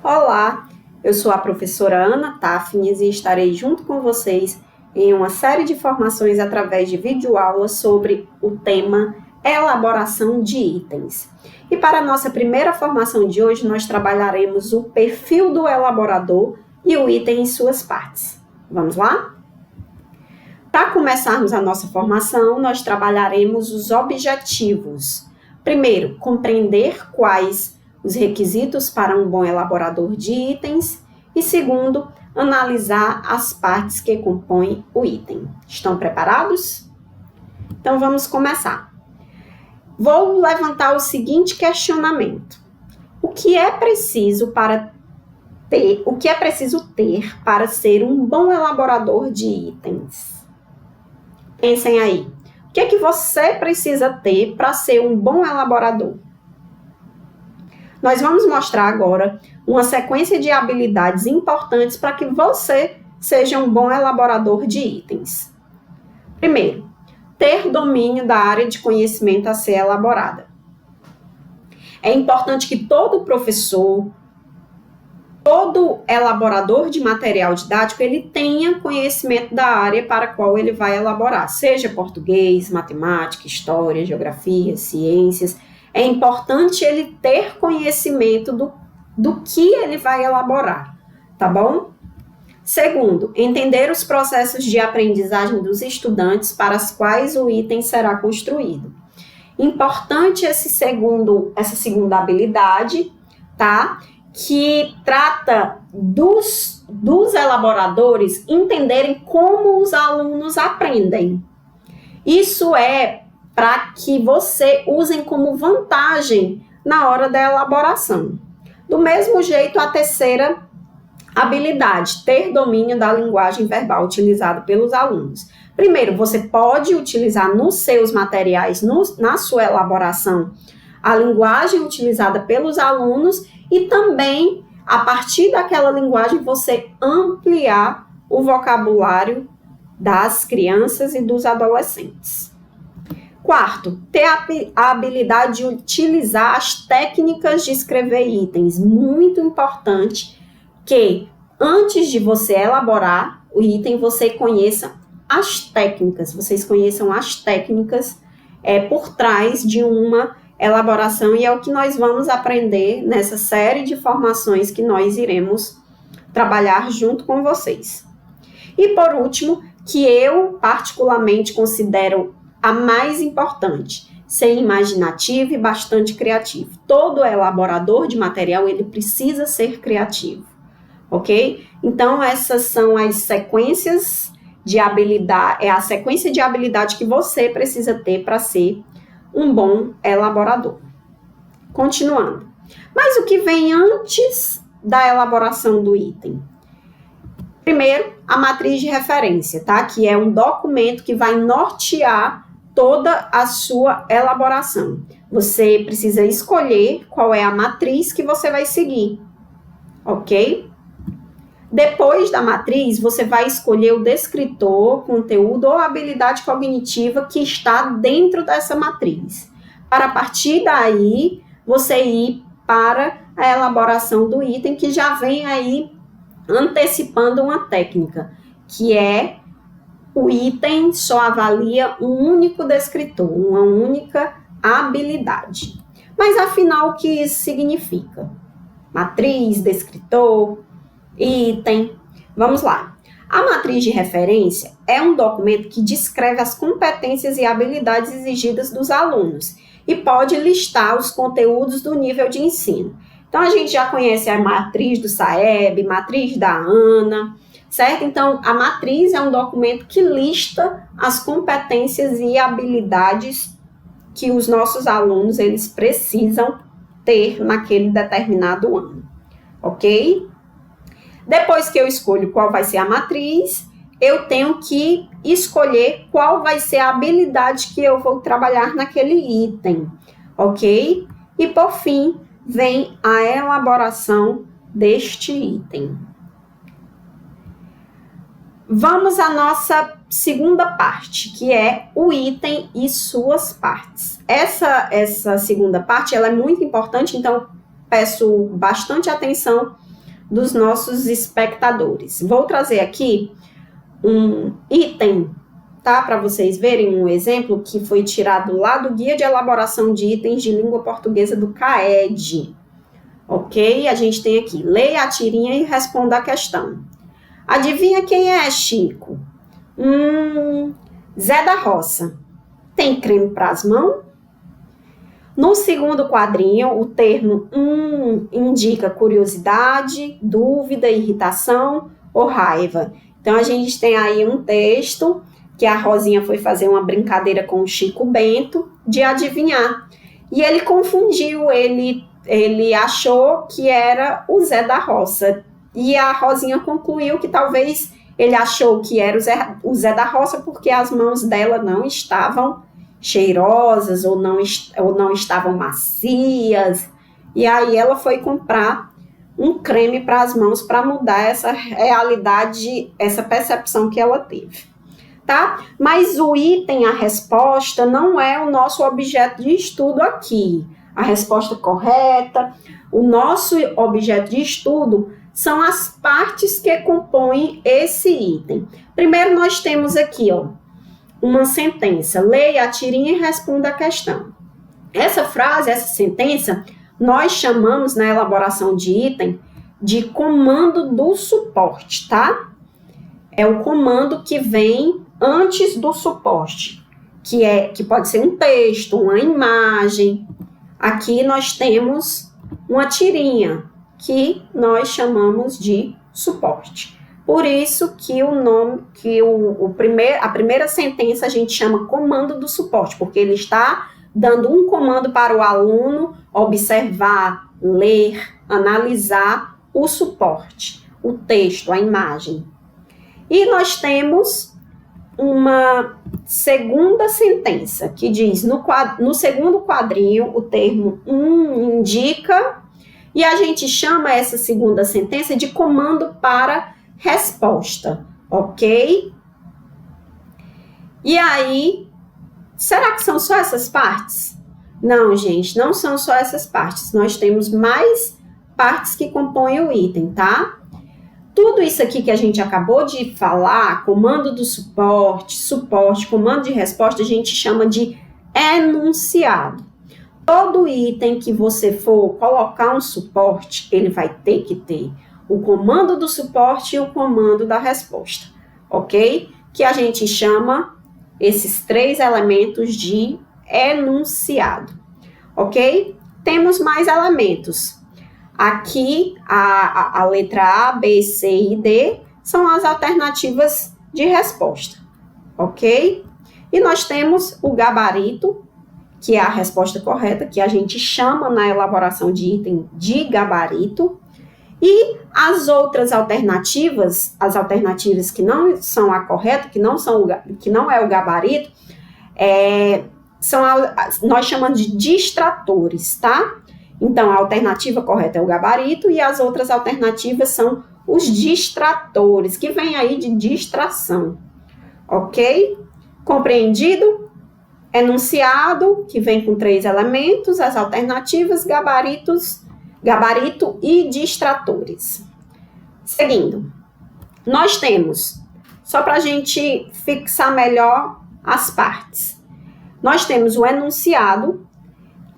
Olá, eu sou a professora Ana Tafnis e estarei junto com vocês em uma série de formações através de videoaulas sobre o tema elaboração de itens. E para a nossa primeira formação de hoje, nós trabalharemos o perfil do elaborador e o item em suas partes. Vamos lá? Para começarmos a nossa formação, nós trabalharemos os objetivos. Primeiro, compreender quais os requisitos para um bom elaborador de itens. E segundo, analisar as partes que compõem o item. Estão preparados? Então vamos começar. Vou levantar o seguinte questionamento. O que é preciso ter para ser um bom elaborador de itens? Pensem aí. O que é que você precisa ter para ser um bom elaborador? Nós vamos mostrar agora uma sequência de habilidades importantes para que você seja um bom elaborador de itens. Primeiro, ter domínio da área de conhecimento a ser elaborada. É importante que todo professor, todo elaborador de material didático, ele tenha conhecimento da área para a qual ele vai elaborar, seja português, matemática, história, geografia, ciências. É importante ele ter conhecimento do que ele vai elaborar, tá bom? Segundo, entender os processos de aprendizagem dos estudantes para os quais o item será construído. Importante essa segunda habilidade, tá? Que trata dos elaboradores entenderem como os alunos aprendem. Isso é para que você usem como vantagem na hora da elaboração. Do mesmo jeito, a terceira habilidade, ter domínio da linguagem verbal utilizada pelos alunos. Primeiro, você pode utilizar nos seus materiais, na sua elaboração, a linguagem utilizada pelos alunos e também, a partir daquela linguagem, você ampliar o vocabulário das crianças e dos adolescentes. Quarto, ter a habilidade de utilizar as técnicas de escrever itens. Muito importante que, antes de você elaborar o item, você conheça as técnicas. Vocês conheçam as técnicas por trás de uma elaboração, e é o que nós vamos aprender nessa série de formações que nós iremos trabalhar junto com vocês. E por último, que eu particularmente considero a mais importante, ser imaginativo e bastante criativo. Todo elaborador de material, ele precisa ser criativo, ok? Então, essas são as sequências de habilidade, é a sequência de habilidade que você precisa ter para ser um bom elaborador. Continuando. Mas o que vem antes da elaboração do item? Primeiro, a matriz de referência, tá? Que é um documento que vai nortear toda a sua elaboração. Você precisa escolher qual é a matriz que você vai seguir, ok? Depois da matriz, você vai escolher o descritor, conteúdo ou habilidade cognitiva que está dentro dessa matriz. Para a partir daí, você ir para a elaboração do item, que já vem aí antecipando uma técnica, que é o item só avalia um único descritor, uma única habilidade. Mas afinal, o que isso significa? Matriz, descritor, item. Vamos lá. A matriz de referência é um documento que descreve as competências e habilidades exigidas dos alunos e pode listar os conteúdos do nível de ensino. Então, a gente já conhece a matriz do SAEB, matriz da ANA, certo? Então, a matriz é um documento que lista as competências e habilidades que os nossos alunos eles precisam ter naquele determinado ano, ok? Depois que eu escolho qual vai ser a matriz, eu tenho que escolher qual vai ser a habilidade que eu vou trabalhar naquele item, ok? E, por fim, vem a elaboração deste item. Vamos à nossa segunda parte, que é o item e suas partes. Essa segunda parte ela é muito importante, então peço bastante atenção dos nossos espectadores. Vou trazer aqui um item, tá? Para vocês verem um exemplo que foi tirado lá do Guia de Elaboração de Itens de Língua Portuguesa do CAED. Ok? A gente tem aqui, leia a tirinha e responda a questão. Adivinha quem é, Chico? Zé da Roça. Tem creme para as mãos? No segundo quadrinho, o termo indica curiosidade, dúvida, irritação ou raiva. Então, a gente tem aí um texto que a Rosinha foi fazer uma brincadeira com o Chico Bento de adivinhar. E ele confundiu, ele achou que era o Zé da Roça. E a Rosinha concluiu que talvez ele achou que era o Zé da Roça porque as mãos dela não estavam cheirosas ou não estavam macias. E aí ela foi comprar um creme para as mãos para mudar essa realidade, essa percepção que ela teve. Tá? Mas o item, a resposta, não é o nosso objeto de estudo aqui. A resposta correta, o nosso objeto de estudo são as partes que compõem esse item. Primeiro nós temos aqui, ó, uma sentença. Leia a tirinha e responda a questão. Essa frase, essa sentença, nós chamamos na elaboração de item de comando do suporte, tá? É o comando que vem antes do suporte, que pode ser um texto, uma imagem. Aqui nós temos uma tirinha, que nós chamamos de suporte. Por isso que a primeira sentença a gente chama comando do suporte, porque ele está dando um comando para o aluno observar, ler, analisar o suporte, o texto, a imagem. E nós temos uma segunda sentença que diz, no segundo quadrinho, o termo indica, e a gente chama essa segunda sentença de comando para resposta, ok? E aí, será que são só essas partes? Não, gente, não são só essas partes. Nós temos mais partes que compõem o item, tá? Tudo isso aqui que a gente acabou de falar, comando do suporte, comando de resposta, a gente chama de enunciado. Todo item que você for colocar um suporte, ele vai ter que ter o comando do suporte e o comando da resposta, ok? Que a gente chama esses três elementos de enunciado, ok? Temos mais elementos. Aqui, a letra A, B, C e D são as alternativas de resposta, ok? E nós temos o gabarito, que é a resposta correta, que a gente chama na elaboração de item de gabarito, e as outras alternativas, as alternativas que não são a correta, que não é o gabarito, nós chamamos de distratores, tá? Então, a alternativa correta é o gabarito e as outras alternativas são os distratores, que vem aí de distração, ok? Compreendido? Enunciado, que vem com 3 elementos, as alternativas, gabarito e distratores. Seguindo, nós temos, só para a gente fixar melhor as partes, nós temos o enunciado,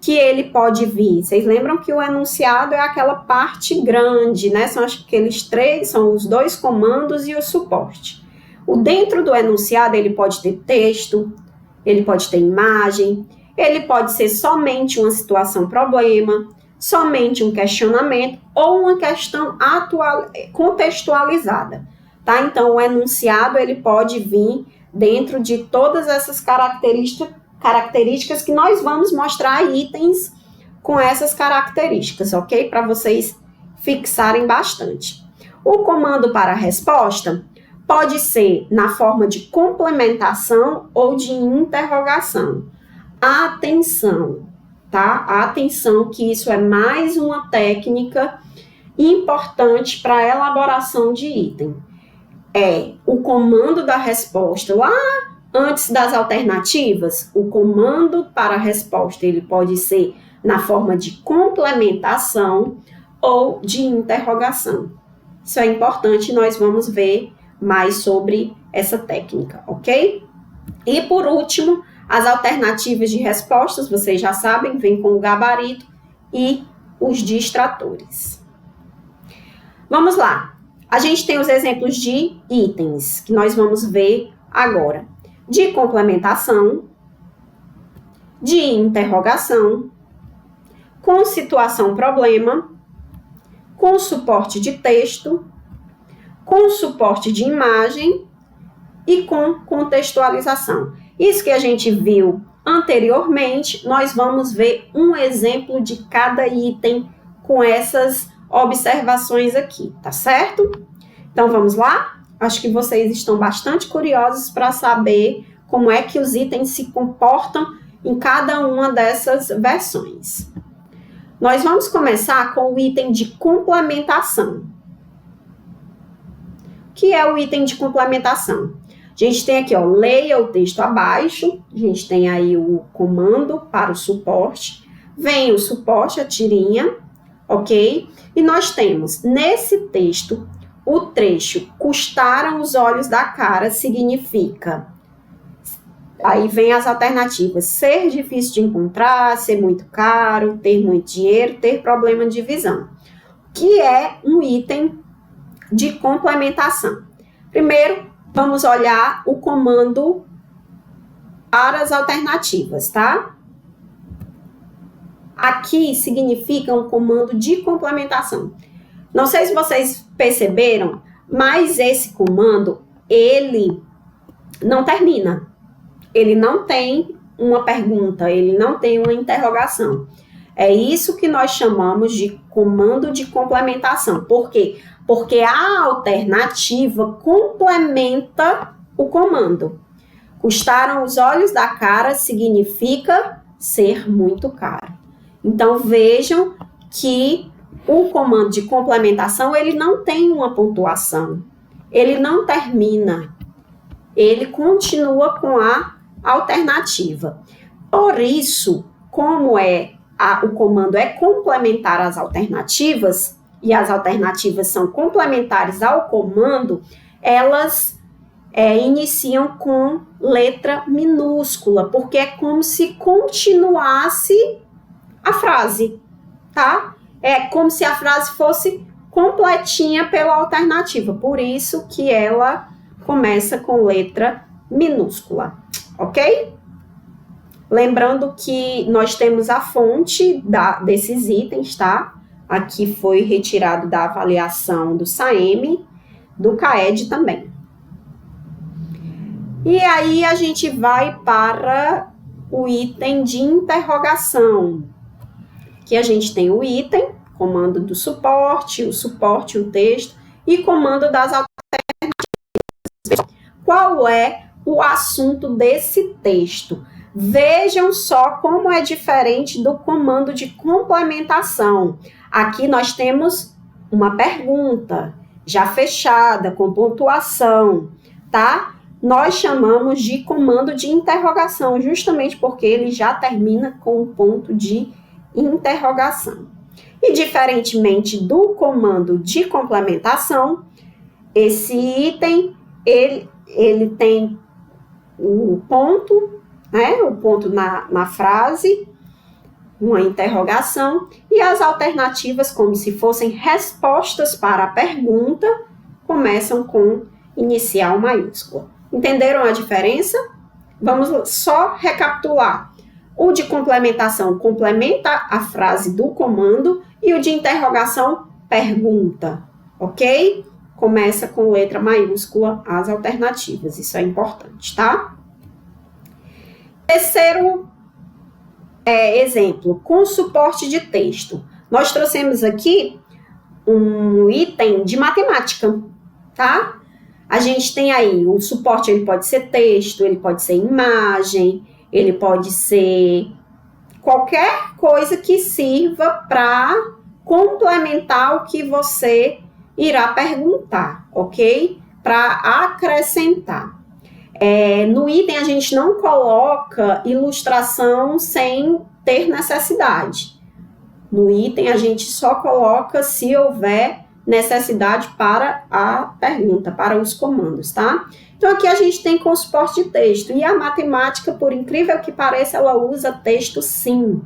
que ele pode vir, vocês lembram que o enunciado é aquela parte grande, né? São aqueles 3, são os 2 comandos e o suporte. Dentro do enunciado, ele pode ter texto, ele pode ter imagem, ele pode ser somente uma situação-problema, somente um questionamento ou uma questão contextualizada, tá? Então, o enunciado, ele pode vir dentro de todas essas características que nós vamos mostrar itens com essas características, ok? Para vocês fixarem bastante. O comando para a resposta pode ser na forma de complementação ou de interrogação. Atenção, tá? Atenção que isso é mais uma técnica importante para a elaboração de item. É o comando da resposta lá antes das alternativas. O comando para a resposta, ele pode ser na forma de complementação, ou de interrogação. Isso é importante, nós vamos ver mais sobre essa técnica, ok? E por último, as alternativas de respostas, vocês já sabem, vem com o gabarito e os distratores. Vamos lá. A gente tem os exemplos de itens que nós vamos ver agora. De complementação, de interrogação, com situação-problema, com suporte de texto, com suporte de imagem e com contextualização. Isso que a gente viu anteriormente, nós vamos ver um exemplo de cada item com essas observações aqui, tá certo? Então vamos lá? Acho que vocês estão bastante curiosos para saber como é que os itens se comportam em cada uma dessas versões. Nós vamos começar com o item de complementação. O que é o item de complementação? A gente tem aqui, ó, leia o texto abaixo, a gente tem aí o comando para o suporte, vem o suporte, a tirinha, ok? E nós temos, nesse texto, o trecho custaram os olhos da cara significa, aí vem as alternativas, ser difícil de encontrar, ser muito caro, ter muito dinheiro, ter problema de visão, que é um item de complementação. Primeiro, vamos olhar o comando para as alternativas, tá? Aqui significa um comando de complementação. Não sei se vocês perceberam, mas esse comando, ele não termina. Ele não tem uma pergunta, ele não tem uma interrogação. É isso que nós chamamos de comando de complementação. Por quê? Porque a alternativa complementa o comando. Custaram os olhos da cara significa ser muito caro. Então, vejam que o comando de complementação, ele não tem uma pontuação. Ele não termina. Ele continua com a alternativa. Por isso, como o comando é complementar às alternativas, e as alternativas são complementares ao comando, elas iniciam com letra minúscula, porque é como se continuasse a frase, tá? É como se a frase fosse completinha pela alternativa, por isso que ela começa com letra minúscula, ok? Lembrando que nós temos a fonte desses itens, tá? Aqui foi retirado da avaliação do SAEME, do CAED também. E aí a gente vai para o item de interrogação, que a gente tem o item, comando do suporte, o texto e comando das alternativas. Qual é o assunto desse texto? Vejam só como é diferente do comando de complementação. Aqui nós temos uma pergunta já fechada, com pontuação, tá? Nós chamamos de comando de interrogação, justamente porque ele já termina com um ponto de interrogação. E diferentemente do comando de complementação, esse item, ele tem o ponto, né? O ponto na frase, uma interrogação, e as alternativas, como se fossem respostas para a pergunta, começam com inicial maiúscula. Entenderam a diferença? Vamos só recapitular. O de complementação complementa a frase do comando e o de interrogação pergunta, ok? Começa com letra maiúscula as alternativas, isso é importante, tá? Terceiro exemplo, com suporte de texto. Nós trouxemos aqui um item de matemática, tá? A gente tem aí, o suporte ele pode ser texto, ele pode ser imagem, ele pode ser qualquer coisa que sirva para complementar o que você irá perguntar, ok? Para acrescentar. No item a gente não coloca ilustração sem ter necessidade. No item, a gente só coloca se houver necessidade para a pergunta, para os comandos, tá? Então, aqui a gente tem com suporte de texto. E a matemática, por incrível que pareça, ela usa texto sim,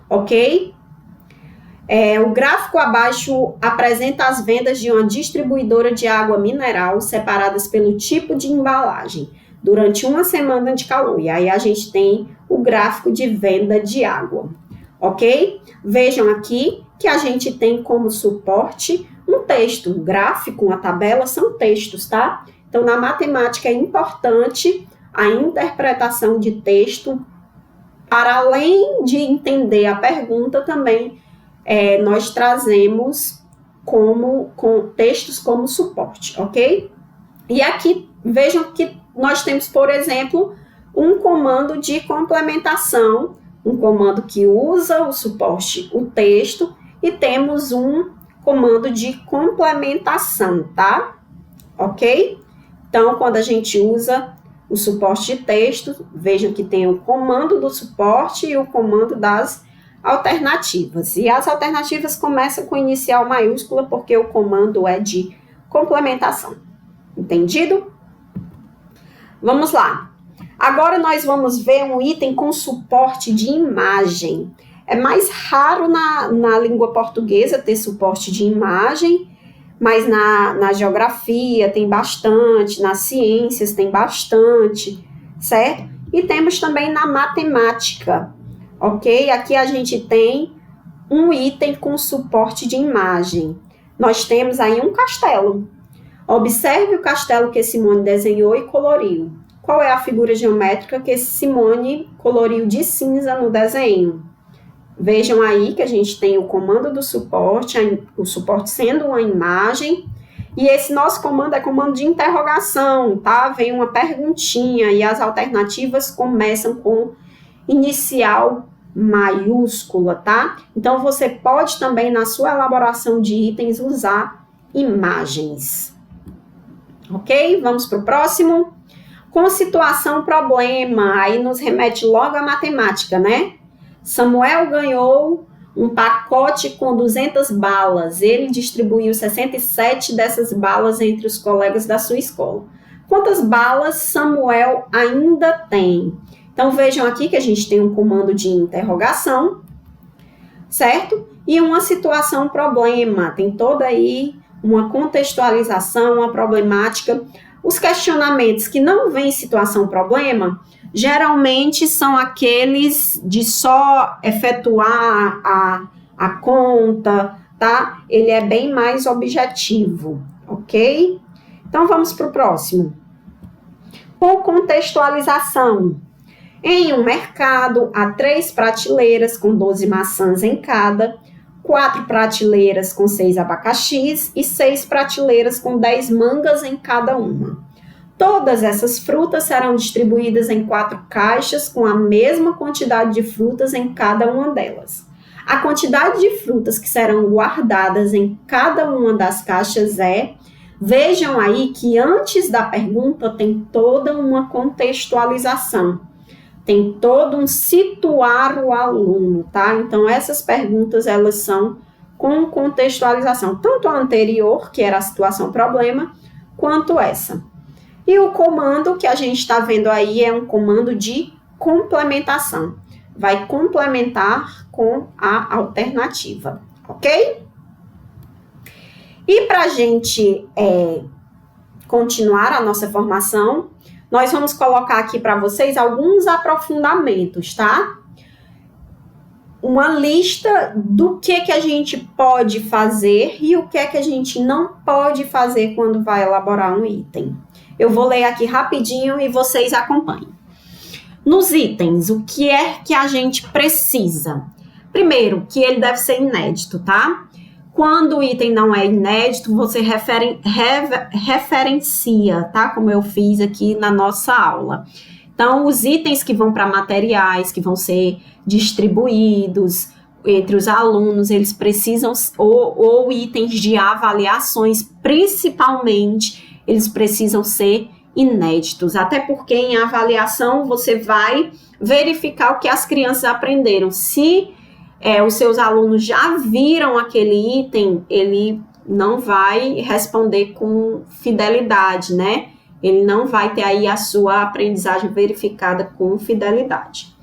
ok? O gráfico abaixo apresenta as vendas de uma distribuidora de água mineral separadas pelo tipo de embalagem durante uma semana de calor. E aí a gente tem o gráfico de venda de água, ok? Vejam aqui que a gente tem como suporte um texto, um gráfico, uma tabela, são textos, tá? Então, na matemática é importante a interpretação de texto, para além de entender a pergunta, também nós trazemos com textos como suporte, ok? E aqui, vejam que nós temos, por exemplo, um comando de complementação, um comando que usa o suporte, o texto, e temos um comando de complementação, tá? Ok? Então, quando a gente usa o suporte de texto, vejam que tem o comando do suporte e o comando das alternativas. E as alternativas começam com inicial maiúscula, porque o comando é de complementação. Entendido? Vamos lá. Agora nós vamos ver um item com suporte de imagem. É mais raro na língua portuguesa ter suporte de imagem, mas na geografia tem bastante, nas ciências tem bastante, certo? E temos também na matemática, ok? Aqui a gente tem um item com suporte de imagem. Nós temos aí um castelo. Observe o castelo que Simone desenhou e coloriu. Qual é a figura geométrica que Simone coloriu de cinza no desenho? Vejam aí que a gente tem o comando do suporte, o suporte sendo uma imagem, e esse nosso comando é comando de interrogação, tá? Vem uma perguntinha e as alternativas começam com inicial maiúscula, tá? Então, você pode também, na sua elaboração de itens, usar imagens. Ok? Vamos para o próximo. Com situação problema, aí nos remete logo à matemática, né? Samuel ganhou um pacote com 200 balas. Ele distribuiu 67 dessas balas entre os colegas da sua escola. Quantas balas Samuel ainda tem? Então, vejam aqui que a gente tem um comando de interrogação, certo? E uma situação problema. Tem toda aí uma contextualização, uma problemática. Os questionamentos que não vêm em situação problema, geralmente são aqueles de só efetuar a conta, tá? Ele é bem mais objetivo, ok? Então, vamos para o próximo. Com contextualização. Em um mercado, há 3 prateleiras com 12 maçãs em cada, 4 prateleiras com 6 abacaxis e 6 prateleiras com 10 mangas em cada uma. Todas essas frutas serão distribuídas em 4 caixas com a mesma quantidade de frutas em cada uma delas. A quantidade de frutas que serão guardadas em cada uma das caixas vejam aí que antes da pergunta tem toda uma contextualização, tem todo um situar o aluno, tá? Então, essas perguntas, elas são com contextualização, tanto a anterior, que era a situação problema, quanto essa. E o comando que a gente está vendo aí é um comando de complementação. Vai complementar com a alternativa, ok? E para a gente continuar a nossa formação, nós vamos colocar aqui para vocês alguns aprofundamentos, tá? Uma lista do que a gente pode fazer e o que a gente não pode fazer quando vai elaborar um item. Eu vou ler aqui rapidinho e vocês acompanhem. Nos itens, o que é que a gente precisa? Primeiro, que ele deve ser inédito, tá? Quando o item não é inédito, você referencia, tá? Como eu fiz aqui na nossa aula. Então, os itens que vão para materiais, que vão ser distribuídos entre os alunos, eles precisam, ou itens de avaliações, principalmente, eles precisam ser inéditos. Até porque em avaliação você vai verificar o que as crianças aprenderam. Se os seus alunos já viram aquele item, ele não vai responder com fidelidade, né? Ele não vai ter aí a sua aprendizagem verificada com fidelidade.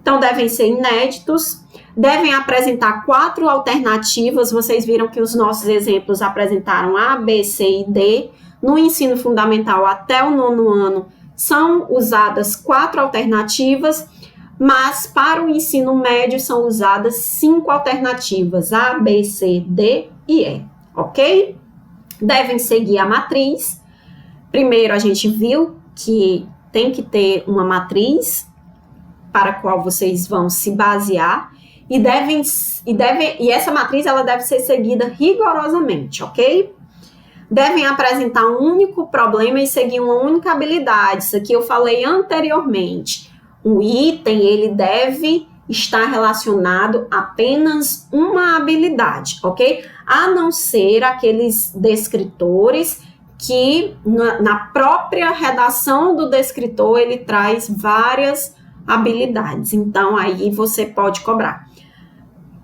Então, devem ser inéditos, devem apresentar 4 alternativas. Vocês viram que os nossos exemplos apresentaram A, B, C e D. No ensino fundamental até o 9º ano, são usadas 4 alternativas, mas para o ensino médio são usadas 5 alternativas, A, B, C, D e E, ok? Devem seguir a matriz. Primeiro, a gente viu que tem que ter uma matriz para a qual vocês vão se basear e essa matriz ela deve ser seguida rigorosamente, ok? Devem apresentar um único problema e seguir uma única habilidade. Isso aqui eu falei anteriormente. O item, ele deve estar relacionado a apenas uma habilidade, ok? A não ser aqueles descritores que na própria redação do descritor ele traz várias habilidades. Então, aí você pode cobrar.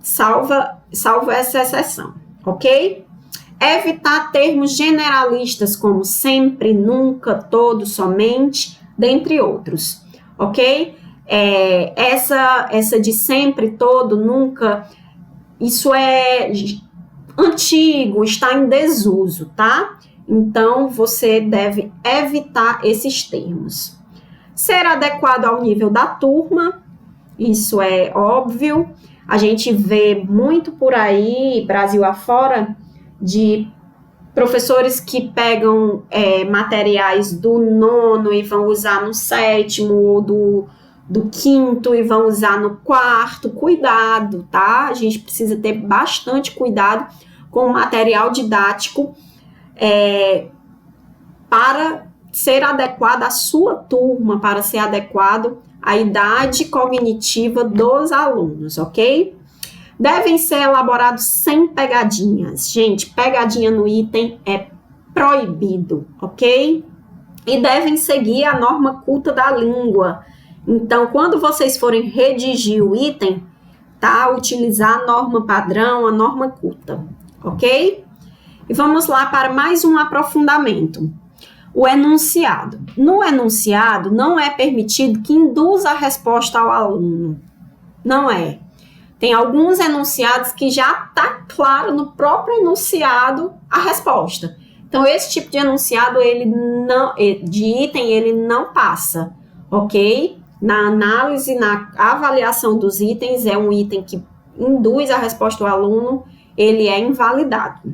Salvo essa exceção, ok? Evitar termos generalistas como sempre, nunca, todo, somente, dentre outros, ok? Essa de sempre, todo, nunca, isso é antigo, está em desuso, tá? Então, você deve evitar esses termos. Ser adequado ao nível da turma, isso é óbvio. A gente vê muito por aí, Brasil afora, de professores que pegam materiais do 9º e vão usar no 7º, ou do 5º e vão usar no 4º. Cuidado, tá? A gente precisa ter bastante cuidado com o material didático para ser adequado à sua turma, para ser adequado à idade cognitiva dos alunos, ok? Devem ser elaborados sem pegadinhas. Gente, pegadinha no item é proibido, ok? E devem seguir a norma culta da língua. Então, quando vocês forem redigir o item, tá? Utilizar a norma padrão, a norma culta, ok? E vamos lá para mais um aprofundamento. O enunciado. No enunciado, não é permitido que induza a resposta ao aluno. Não é. Tem alguns enunciados que já está claro no próprio enunciado a resposta. Então, esse tipo de enunciado, de item, ele não passa, ok? Na análise, na avaliação dos itens, é um item que induz a resposta ao aluno, ele é invalidado.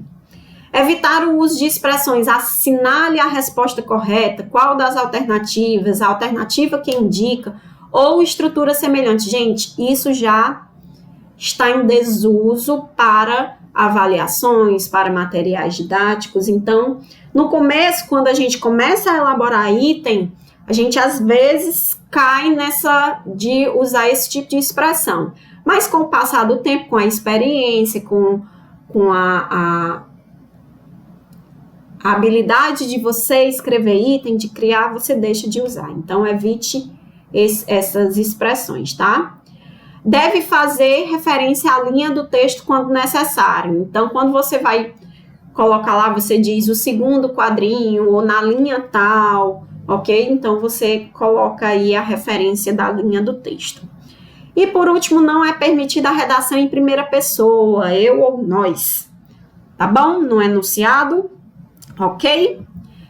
Evitar o uso de expressões, assinale a resposta correta, qual das alternativas, a alternativa que indica, ou estrutura semelhante. Gente, isso já está em desuso para avaliações, para materiais didáticos. Então, no começo, quando a gente começa a elaborar item, a gente às vezes cai nessa de usar esse tipo de expressão. Mas com o passar do tempo, com a experiência, com a habilidade de você escrever item, de criar, você deixa de usar. Então, evite essas expressões, tá? Deve fazer referência à linha do texto quando necessário. Então, quando você vai colocar lá, você diz o 2º quadrinho ou na linha tal, ok? Então, você coloca aí a referência da linha do texto. E, por último, não é permitida a redação em primeira pessoa, eu ou nós, tá bom? No enunciado, ok?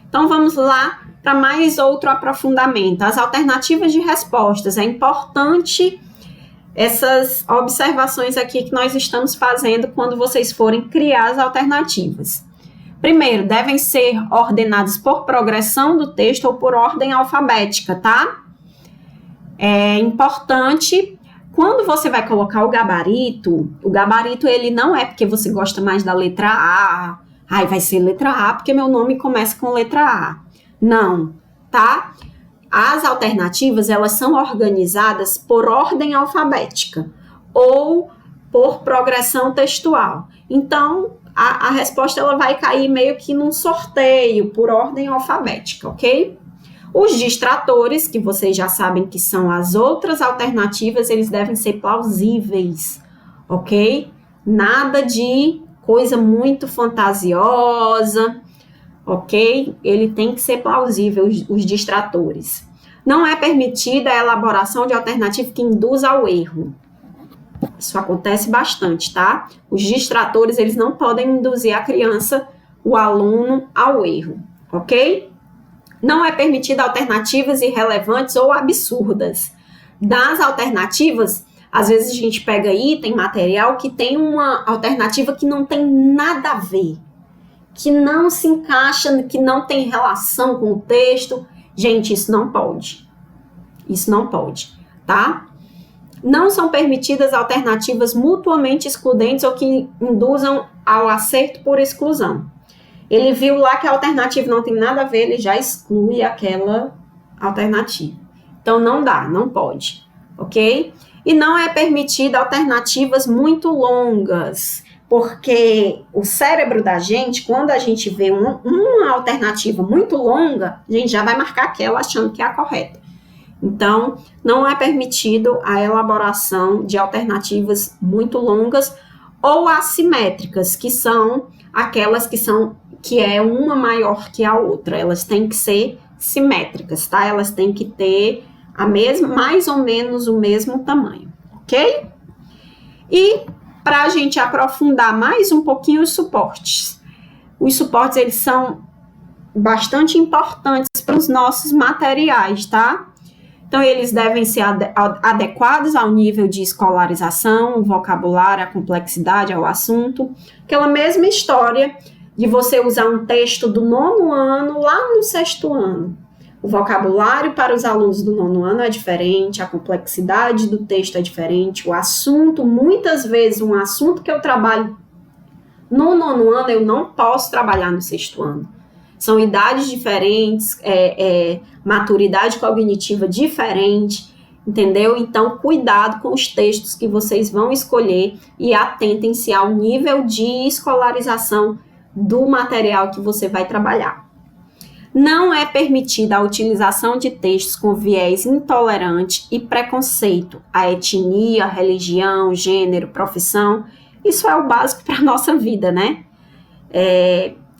Então, vamos lá para mais outro aprofundamento. As alternativas de respostas. É importante essas observações aqui que nós estamos fazendo quando vocês forem criar as alternativas. Primeiro, devem ser ordenadas por progressão do texto ou por ordem alfabética, tá? É importante, quando você vai colocar o gabarito ele não é porque você gosta mais da letra A, vai ser letra A porque meu nome começa com letra A. Não, tá? As alternativas, elas são organizadas por ordem alfabética ou por progressão textual. Então, a resposta ela vai cair meio que num sorteio por ordem alfabética, ok? Os distratores, que vocês já sabem que são as outras alternativas, eles devem ser plausíveis, ok? Nada de coisa muito fantasiosa, ok? Ele tem que ser plausível, os distratores. Não é permitida a elaboração de alternativa que induza ao erro. Isso acontece bastante, tá? Os distratores, eles não podem induzir a criança, o aluno, ao erro, ok? Não é permitida alternativas irrelevantes ou absurdas. Das alternativas, às vezes a gente pega item, material, que tem uma alternativa que não tem nada a ver, que não se encaixa, que não tem relação com o texto. Gente, isso não pode. Isso não pode, tá? Não são permitidas alternativas mutuamente excludentes ou que induzam ao acerto por exclusão. Ele viu lá que a alternativa não tem nada a ver, ele já exclui aquela alternativa. Então, não dá, não pode, ok? E não é permitida alternativas muito longas, porque o cérebro da gente, quando a gente vê uma alternativa muito longa, a gente já vai marcar aquela achando que é a correta. Então, não é permitido a elaboração de alternativas muito longas ou assimétricas, que são aquelas que é uma maior que a outra. Elas têm que ser simétricas, tá? Elas têm que ter mais ou menos o mesmo tamanho, ok? E para a gente aprofundar mais um pouquinho os suportes. Os suportes, eles são bastante importantes para os nossos materiais, tá? Então, eles devem ser adequados ao nível de escolarização, o vocabulário, a complexidade, ao assunto. Aquela mesma história de você usar um texto do 9º ano lá no 6º ano. O vocabulário para os alunos do 9º ano é diferente, a complexidade do texto é diferente, o assunto, muitas vezes, um assunto que eu trabalho no 9º ano, eu não posso trabalhar no 6º ano. São idades diferentes, maturidade cognitiva diferente, entendeu? Então, cuidado com os textos que vocês vão escolher e atentem-se ao nível de escolarização do material que você vai trabalhar. Não é permitida a utilização de textos com viés intolerante e preconceito à etnia, religião, gênero, profissão. Isso é o básico para a nossa vida, né?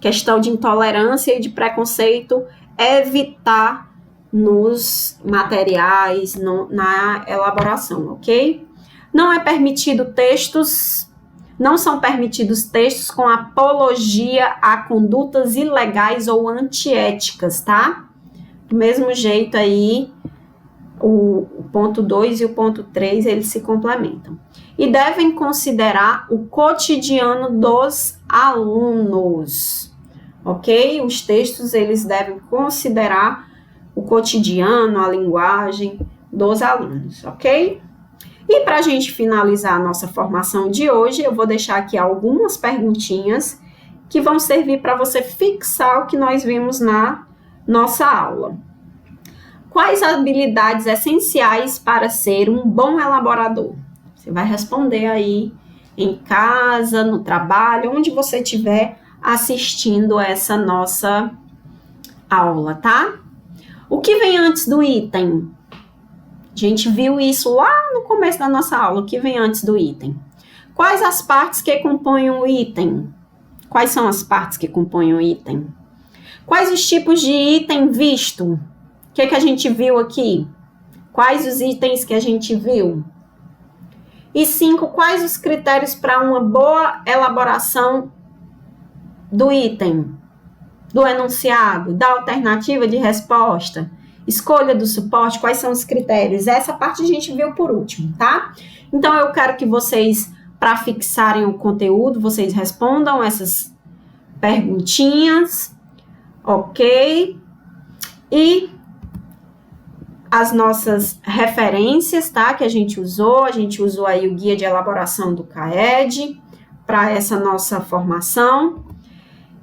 Questão de intolerância e de preconceito, evitar nos materiais, na elaboração, ok? Não são permitidos textos com apologia a condutas ilegais ou antiéticas, tá? Do mesmo jeito aí, o ponto 2 e o ponto 3, eles se complementam. E devem considerar o cotidiano dos alunos, ok? Os textos, eles devem considerar o cotidiano, a linguagem dos alunos, ok? E para a gente finalizar a nossa formação de hoje, eu vou deixar aqui algumas perguntinhas que vão servir para você fixar o que nós vimos na nossa aula. Quais habilidades essenciais para ser um bom elaborador? Você vai responder aí em casa, no trabalho, onde você estiver assistindo essa nossa aula, tá? O que vem antes do item? A gente viu isso lá no começo da nossa aula. O que vem antes do item? Quais as partes que compõem o item? Quais são as partes que compõem o item? Quais os tipos de item visto? O que a gente viu aqui? Quais os itens que a gente viu? E 5, quais os critérios para uma boa elaboração do item, do enunciado, da alternativa de resposta, escolha do suporte, quais são os critérios? Essa parte a gente viu por último, tá? Então, eu quero que vocês, para fixarem o conteúdo, vocês respondam essas perguntinhas, ok? E as nossas referências, tá? Que a gente usou aí o guia de elaboração do CAED para essa nossa formação.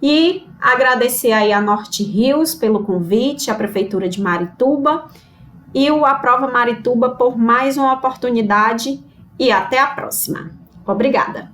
E agradecer aí a Norte Rios pelo convite, a Prefeitura de Marituba e o Aprova Marituba por mais uma oportunidade e até a próxima. Obrigada!